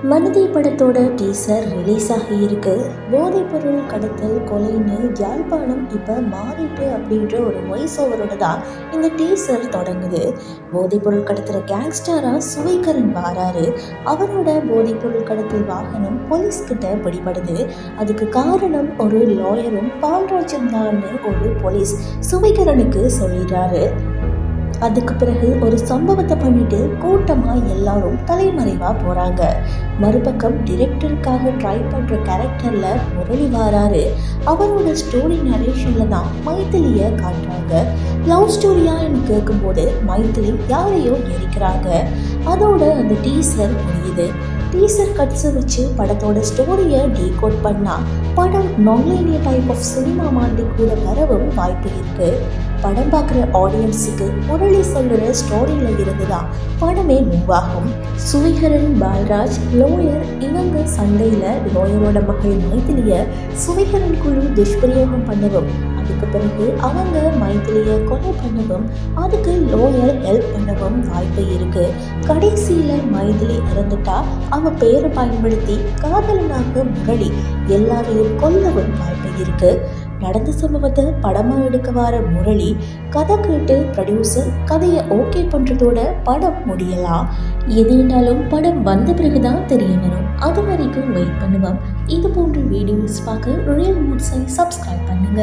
மனிதி படத்தோட teaser release ஆகியிருக்கு. போதைப்பொருள் கடத்தல் கொலைன்னு யாழ்ப்பாணம் இப்போ மாறிட்டு அப்படின்ற ஒரு வாய்ஸ் ஓவரோட தான் இந்த டீசர் தொடங்குது. போதைப்பொருள் கடத்துகிற கேங்ஸ்டராக சுவைக்கரன் வாராரு. அவரோட போதைப்பொருள் கடத்தல் வாகனம் போலீஸ்கிட்ட பிடிபடுது. அதுக்கு காரணம் ஒரு லாயரும் பால்ராஜும் தான் ஒரு போலீஸ் சுவைக்கரனுக்கு சொல்லிடுறாரு. அதுக்கு பிறகு ஒரு சம்பவத்தை பண்ணிட்டு கூட்டமா எல்லாரும் தலைமறைவா போறாங்க. மறுபக்கம் டிரெக்டருக்காக ட்ரை பண்ற கேரக்டர்ல முரளி வாராரு. அவரோட ஸ்டோரி நரேஷன்ல தான் மைத்திலிய காட்டுறாங்க. லவ் ஸ்டோரியான்னு கேட்கும்போது மைத்திலி யாரையோ எரிக்கிறாங்க. அதோட அந்த டீசர் முடியுது. டீசர் கட்ஸை வச்சு படத்தோட ஸ்டோரியை டீகோட் பண்ணால் படம் நான்லைனியர் டைப் ஆஃப் சினிமா மாதிரி கூட வரவும் வாய்ப்பு இருக்கு. படம் பார்க்குற ஆடியன்ஸுக்கு முரளி சொல்லுற ஸ்டோரியில் இருந்து தான் படமே மூவ் ஆகும். சுவைகரன், பால்ராஜ், லோயர் இவங்க சண்டையில் லோயரோட மகள் மைத்திலியை சுவைகரன் குழு துஷ்பிரயோகம் பண்ணவும், அதுக்கு பிறகு அவங்க மைத்திலியை கொலை பண்ணவும், அதுக்கு லோயர் ஹெல்ப் பண்ணவும் வாய்ப்பு இருக்கு. கடைசியில் மைத்திலி இறந்துட்டா அவ பேரை பயன்படுத்தி காதலனாக முரளி எல்லாரையும் கொல்லவும் வாய்ப்பு இருக்கு. நடந்த சம்பவத்தை படமா எடுக்க வர முரளி கதை கேட்டு ப்ரொடியூசர் கதையை ஓகே பண்றதோட படம் முடியலாம். எதுனாலும் படம் வந்த பிறகுதான் தெரிய வரும். அது வரைக்கும் வெயிட் பண்ணுவோம். இது போன்ற வீடியோஸ் பார்க்க ரியல் மூட்ஸை சப்ஸ்கிரைப் பண்ணுங்க.